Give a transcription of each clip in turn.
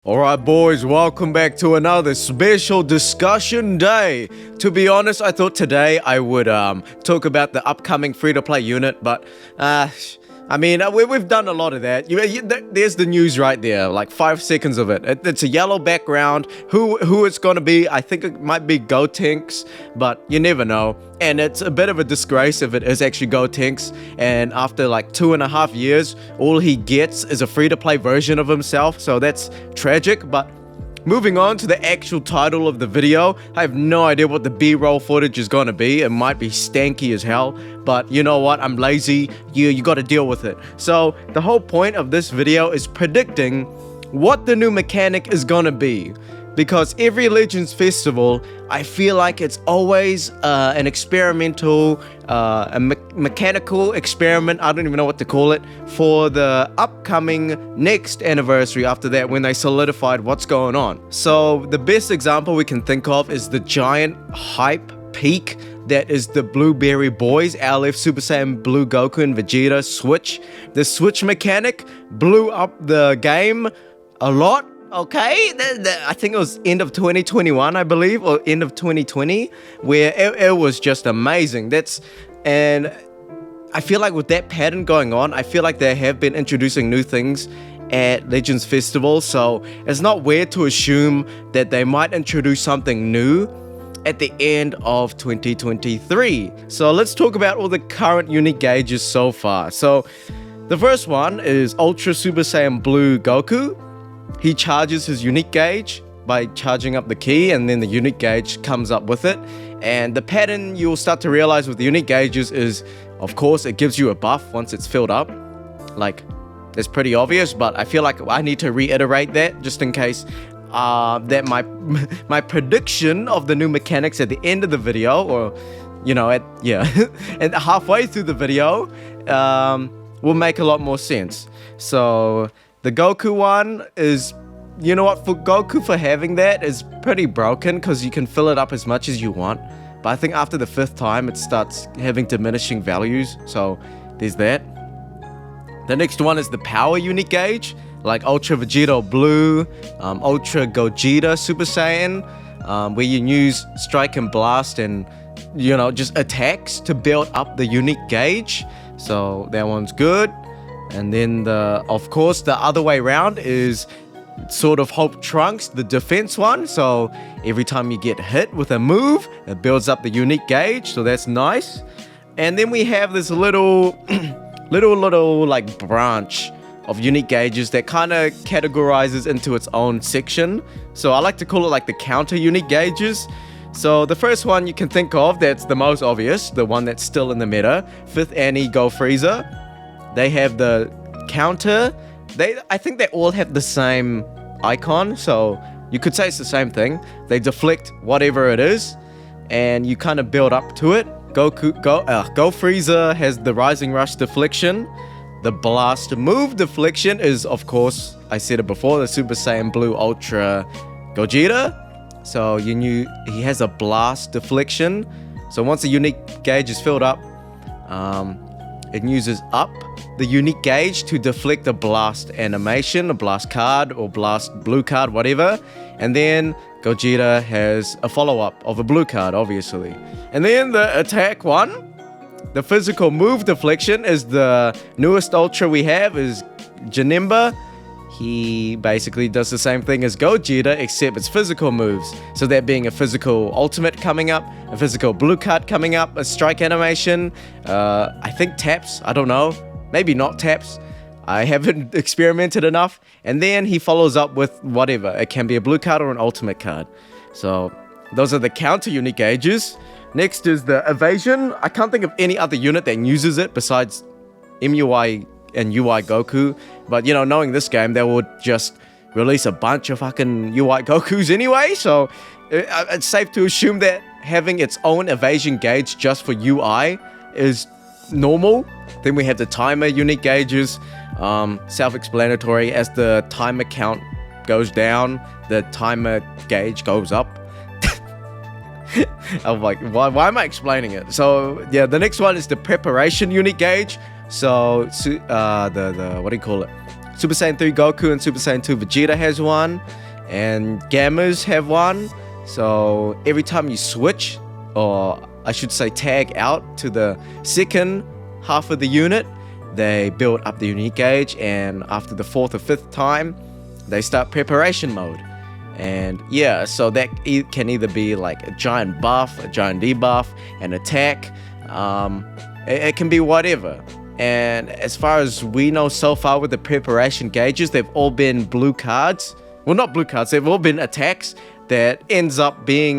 Alright boys, welcome back to another special discussion day. To be honest, I thought today I would talk about the upcoming free-to-play unit, but we've done a lot of that. There's the news right there, like 5 seconds of it. It's a yellow background. Who it's gonna be, I think it might be Gotenks, but you never know. And it's a bit of a disgrace if it is actually Gotenks, and after like 2.5 years, all he gets is a free-to-play version of himself, so that's tragic. But moving on to the actual title of the video, I have no idea what the B-roll footage is gonna be. It might be stanky as hell, but you know what? I'm lazy. You gotta deal with it. So the whole point of this video is predicting what the new mechanic is gonna be. Because every Legends Festival, I feel like it's always an experimental, mechanical experiment, I don't even know what to call it, for the upcoming next anniversary after that when they solidified what's going on. So the best example we can think of is the giant hype peak that is the Blueberry Boys, LF Super Saiyan Blue Goku and Vegeta Switch. The Switch mechanic blew up the game a lot. Okay, I think it was end of 2021, I believe, or end of 2020, where it was just amazing. And I feel like with that pattern going on, I feel like they have been introducing new things at Legends Festival, so it's not weird to assume that they might introduce something new at the end of 2023. So let's talk about all the current unique gauges so far. So the first one is Ultra Super Saiyan Blue Goku. He charges his unique gauge by charging up the key, and then the unique gauge comes up with it. And the pattern you'll start to realize with the unique gauges is, of course, it gives you a buff once it's filled up. Like, it's pretty obvious, but I feel like I need to reiterate that just in case that my prediction of the new mechanics at the end of the video, or and halfway through the video, will make a lot more sense. So the Goku one is, you know what, for Goku for having that is pretty broken because you can fill it up as much as you want. But I think after the 5th time, it starts having diminishing values. So there's that. The next one is the power unique gauge, like Ultra Vegeta Blue, Ultra Gogeta Super Saiyan, where you use Strike and Blast and, just attacks to build up the unique gauge. So that one's good. And then, of course, the other way around is sort of Hope Trunks, the defense one. So every time you get hit with a move, it builds up the unique gauge. So that's nice. And then we have this little like branch of unique gauges that kind of categorizes into its own section. So I like to call it like the counter unique gauges. So the first one you can think of that's the most obvious, the one that's still in the meta, 5th Annie Go Frieza. They have the counter. I think they all have the same icon, so you could say it's the same thing. They deflect whatever it is, and you kind of build up to it. Go Frieza has the Rising Rush deflection. The Blast Move deflection is, of course, I said it before, the Super Saiyan Blue Ultra Gogeta. So he has a Blast deflection. So once the unique gauge is filled up, it uses up the unique gauge to deflect a blast animation, a blast card, or blast blue card, whatever. And then Gogeta has a follow-up of a blue card, obviously. And then the attack one, the physical move deflection, is the newest Ultra we have, is Janemba. He basically does the same thing as Gogeta, except it's physical moves. So that being a physical ultimate coming up, a physical blue card coming up, a strike animation, I think taps, I don't know. Maybe not taps. I haven't experimented enough. And then he follows up with whatever. It can be a blue card or an ultimate card. So those are the counter unique gauges. Next is the evasion. I can't think of any other unit that uses it besides MUI and UI Goku. But, knowing this game, they would just release a bunch of fucking UI Gokus anyway. So it's safe to assume that having its own evasion gauge just for UI is normal. Then we have the timer unique gauges, self-explanatory. As the timer count goes down, the timer gauge goes up. I'm like, why am I explaining it? So yeah, the next one is the preparation unique gauge. So the what do you call it? Super Saiyan 3 Goku and Super Saiyan 2 Vegeta has one. and gammas have one. So every time you switch, or I should say tag out to the second half of the unit, they build up the unit gauge, and after the 4th or 5th time, they start preparation mode. And yeah, so that can either be like a giant buff, a giant debuff, an attack. It can be whatever. And as far as we know so far with the preparation gauges, they've all been blue cards. Well, not blue cards, they've all been attacks that ends up being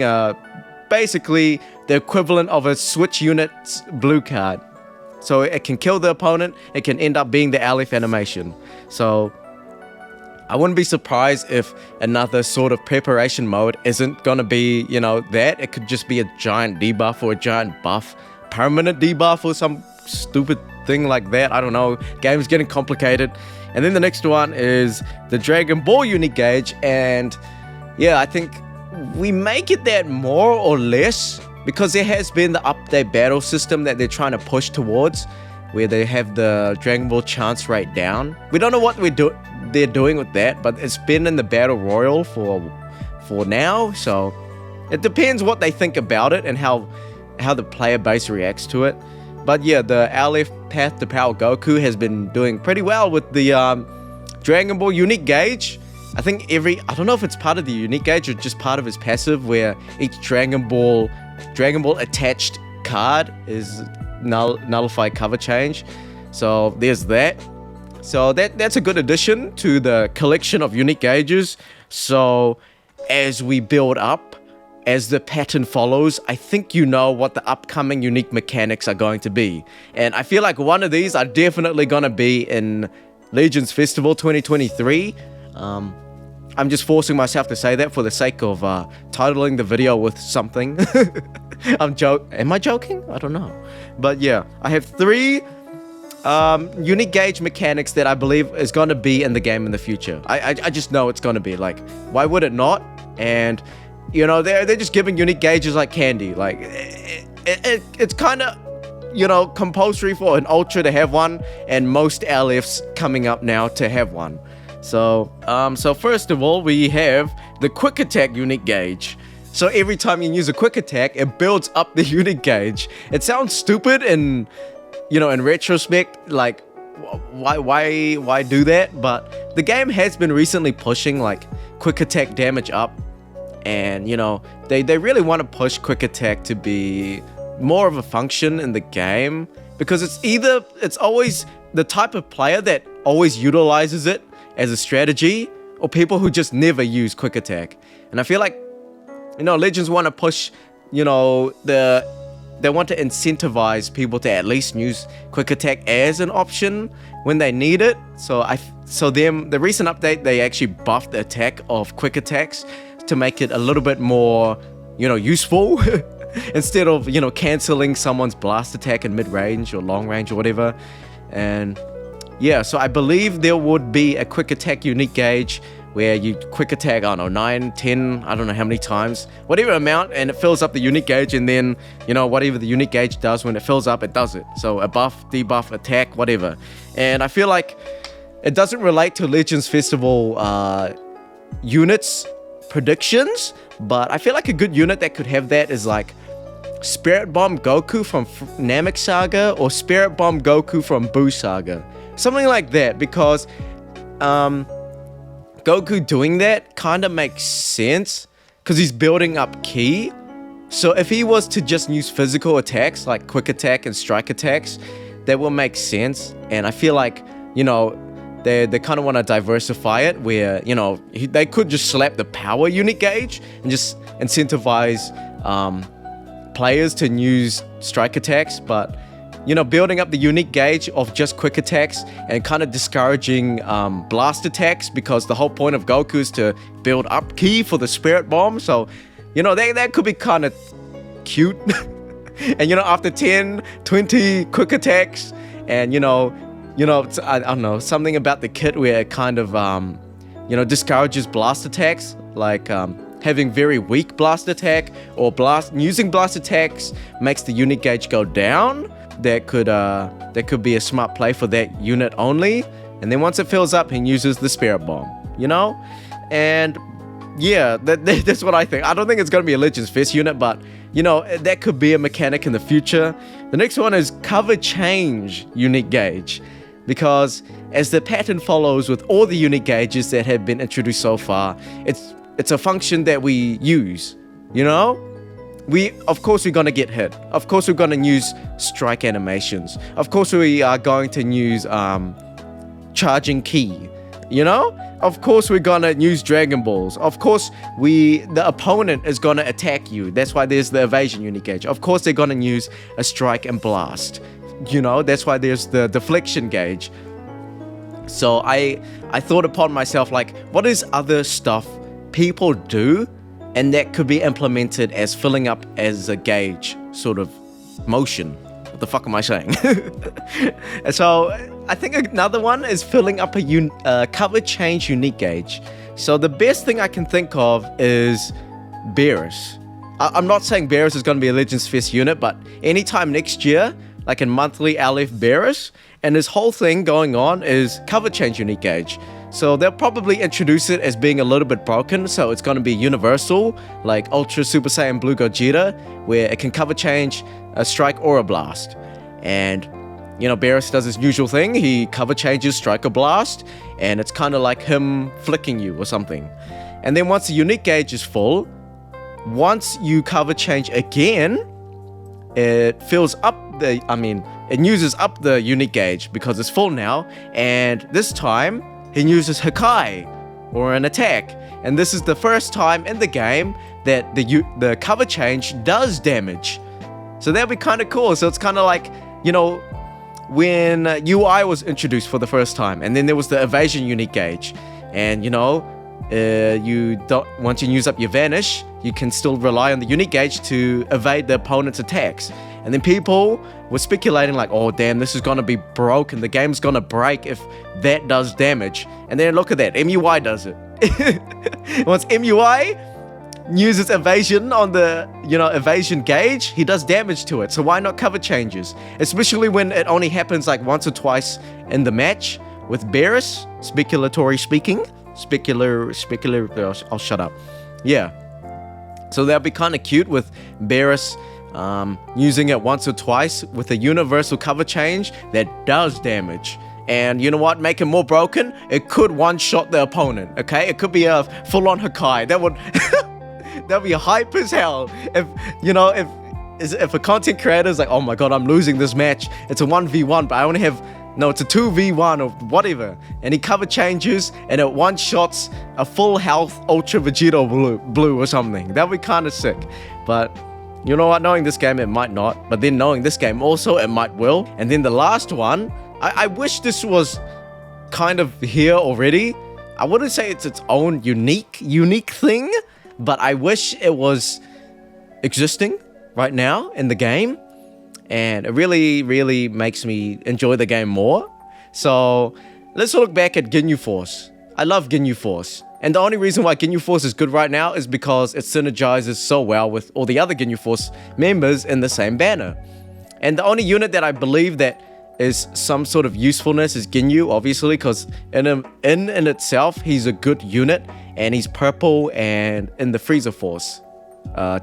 basically the equivalent of a switch unit's blue card. So it can kill the opponent, it can end up being the Aleph animation. So I wouldn't be surprised if another sort of preparation mode isn't gonna be, that. It could just be a giant debuff or a giant buff, permanent debuff or some stupid thing like that. I don't know. Game's getting complicated. And then the next one is the Dragon Ball unit gauge. And yeah, I think we may get that more or less because there has been the update battle system that they're trying to push towards, where they have the Dragon Ball chance rate down. We don't know what they're doing with that, but it's been in the Battle Royale for now, so it depends what they think about it and how the player base reacts to it. But yeah, the Aleph Path to Power Goku has been doing pretty well with the Dragon Ball unique gauge. I think I don't know if it's part of the unique gauge or just part of his passive, where each Dragon Ball attached card is nullified cover change. So there's that. So that's a good addition to the collection of unique gauges. So as we build up, as the pattern follows, I think you know what the upcoming unique mechanics are going to be. And I feel like one of these are definitely going to be in Legends Festival 2023. I'm just forcing myself to say that for the sake of titling the video with something. Am I joking? I don't know. But yeah, I have 3 unique gauge mechanics that I believe is going to be in the game in the future. I just know it's going to be. Like, why would it not? And they're just giving unique gauges like candy. Like, it's kind of compulsory for an ultra to have one, and most Alephs coming up now to have one. So first of all, we have the quick attack unique gauge. So every time you use a quick attack, it builds up the unique gauge. It sounds stupid in retrospect, like why do that? But the game has been recently pushing like quick attack damage up, and they really want to push quick attack to be more of a function in the game, because it's always the type of player that always utilizes it as a strategy, or people who just never use quick attack. And I feel like Legends want to push, they want to incentivize people to at least use quick attack as an option when they need it. The recent update, they actually buffed the attack of quick attacks to make it a little bit more, useful instead of, canceling someone's blast attack in mid-range or long range or whatever. And yeah, so I believe there would be a quick attack unique gauge where you quick attack, I don't know, 9, 10, I don't know how many times, whatever amount, and it fills up the unique gauge, and then, whatever the unique gauge does, when it fills up, it does it. So a buff, debuff, attack, whatever. And I feel like it doesn't relate to Legends Festival units predictions, but I feel like a good unit that could have that is like Spirit Bomb Goku from Namek Saga, or Spirit Bomb Goku from Buu Saga. Something like that, because Goku doing that kind of makes sense because he's building up ki. So if he was to just use physical attacks like quick attack and strike attacks, that will make sense. And I feel like, they kind of want to diversify it, where, they could just slap the power unit gauge and just incentivize players to use strike attacks, but building up the unique gauge of just quick attacks and kind of discouraging blast attacks, because the whole point of Goku is to build up ki for the Spirit Bomb. So, that could be kind of cute. And, after 10, 20 quick attacks and, I don't know, something about the kit where it kind of, discourages blast attacks, like having very weak blast attack, or using blast attacks makes the unit gauge go down. That could be a smart play for that unit only. And then once it fills up, he uses the Spirit Bomb, And Yeah, that's what I think. I don't think it's going to be a Legends Fest unit, but, you know, that could be a mechanic in the future. The next one is cover change unique gauge. Because as the pattern follows with all the unique gauges that have been introduced so far, it's a function that we use, you know? Of course we're going to get hit. Of course we're going to use strike animations. Of course we are going to use charging key, you know? Of course we're going to use Dragon Balls. Of course the opponent is going to attack you. That's why there's the evasion unique gauge. Of course they're going to use a strike and blast. You know, that's why there's the deflection gauge. So I thought upon myself, like, what is other stuff people do and that could be implemented as filling up as a gauge sort of motion? What the fuck am I saying? And so I think another one is filling up a cover change unique gauge. So the best thing I can think of is Beerus. I'm not saying Beerus is going to be a Legends Fest unit, but anytime next year, like in monthly Aleph Beerus, and this whole thing going on is cover change unique gauge. So they'll probably introduce it as being a little bit broken, so it's going to be universal, like Ultra Super Saiyan Blue Gogeta, where it can cover change a strike or a blast. And, you know, Beerus does his usual thing, he cover changes strike or blast, and it's kind of like him flicking you or something. And then once the unique gauge is full, once you cover change again, it fills up it uses up the unique gauge because it's full now, and this time he uses Hakai or an attack, and this is the first time in the game that the cover change does damage. So that'd be kind of cool. So it's kind of like, you know, when UI was introduced for the first time, and then there was the evasion unique gauge, and you know, once you use up your vanish, you can still rely on the unique gauge to evade the opponent's attacks. And then people were speculating like, oh damn, this is gonna be broken, the game's gonna break if that does damage. And then look at that, MUI does it. Once MUI uses evasion on the, you know, evasion gauge, he does damage to it. So why not cover changes? Especially when it only happens like once or twice in the match with Beerus, speculatory speaking. I'll shut up. Yeah. So that'd be kind of cute with Beerus using it once or twice with a universal cover change that does damage. And you know what? Make it more broken. It could one-shot the opponent. Okay, it could be a full-on Hakai. That would that'd be hype as hell. If a content creator is like, oh my god, I'm losing this match. It's a 1v1, but I only have. No, it's a 2v1 or whatever. And he cover changes and it one-shots a full health Ultra Vegeta blue or something. That'd be kind of sick. But you know what? Knowing this game, it might not. But then knowing this game also, it might will. And then the last one, I wish this was kind of here already. I wouldn't say it's its own unique thing. But I wish it was existing right now in the game. And it really, really makes me enjoy the game more. So let's look back at Ginyu Force. I love Ginyu Force. And the only reason why Ginyu Force is good right now is because it synergizes so well with all the other Ginyu Force members in the same banner. And the only unit that I believe that is some sort of usefulness is Ginyu, obviously, because in itself, he's a good unit. And he's purple and in the Frieza Force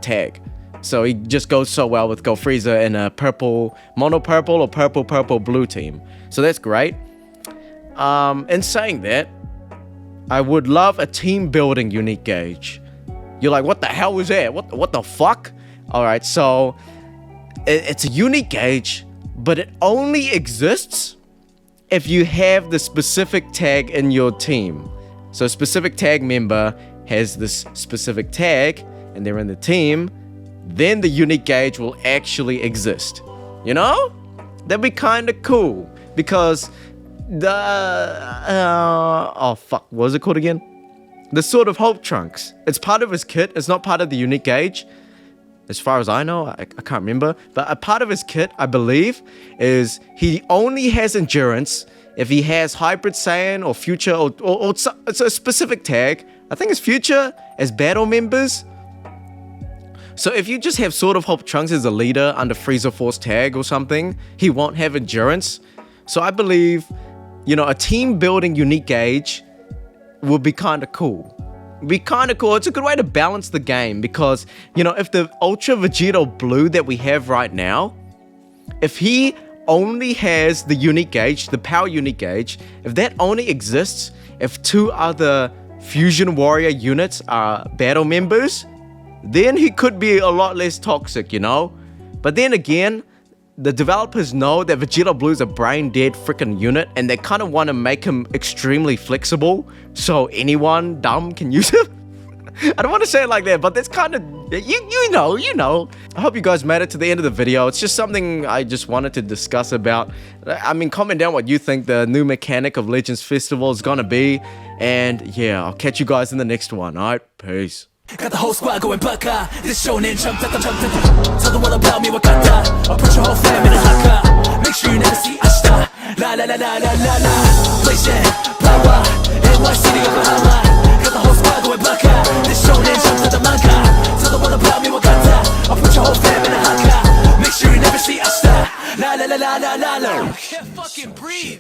tag. So he just goes so well with Go Frieza in a purple, mono purple or purple blue team. So that's great. In saying that, I would love a team building unique gauge. You're like, what the hell was that? What the fuck? Alright, so it's a unique gauge, but it only exists if you have the specific tag in your team. So a specific tag member has this specific tag and they're in the team, then the unique gauge will actually exist. You know? That'd be kind of cool. Because what was it called again? The Sword of Hope Trunks. It's part of his kit. It's not part of the unique gauge. As far as I know, I can't remember. But a part of his kit, I believe, is he only has endurance if he has Hybrid Saiyan or Future or it's a specific tag. I think it's Future as battle members. So if you just have Sword of Hope Trunks as a leader under Frieza Force tag or something, he won't have endurance. So I believe, you know, a team building unique gauge will be kind of cool. be kind of cool. It's a good way to balance the game because, you know, if the Ultra Vegito Blue that we have right now, if he only has the unique gauge, the power unique gauge, if that only exists if 2 other Fusion Warrior units are battle members, then he could be a lot less toxic, you know? But then again, the developers know that Vegito Blue is a brain-dead freaking unit and they kind of want to make him extremely flexible so anyone dumb can use him. I don't want to say it like that, but that's kind of, you know. I hope you guys made it to the end of the video. It's just something I just wanted to discuss about. I mean, comment down what you think the new mechanic of Legends Festival is gonna be. And yeah, I'll catch you guys in the next one, alright? Peace. Got the whole squad going baka. This shonen jump. Tell them all about me, wakata. I'll put your whole fam in a haka. Make sure you never see Ashta. La la la la la la la. Blazing, power, NY City, Yokohama. Got the whole squad going baka. This shonen jump to the manga. Tell them all about me, wakata. I'll put your whole fam in a haka. Make sure you never see Ashta. La la la la la la la. I can't fucking breathe.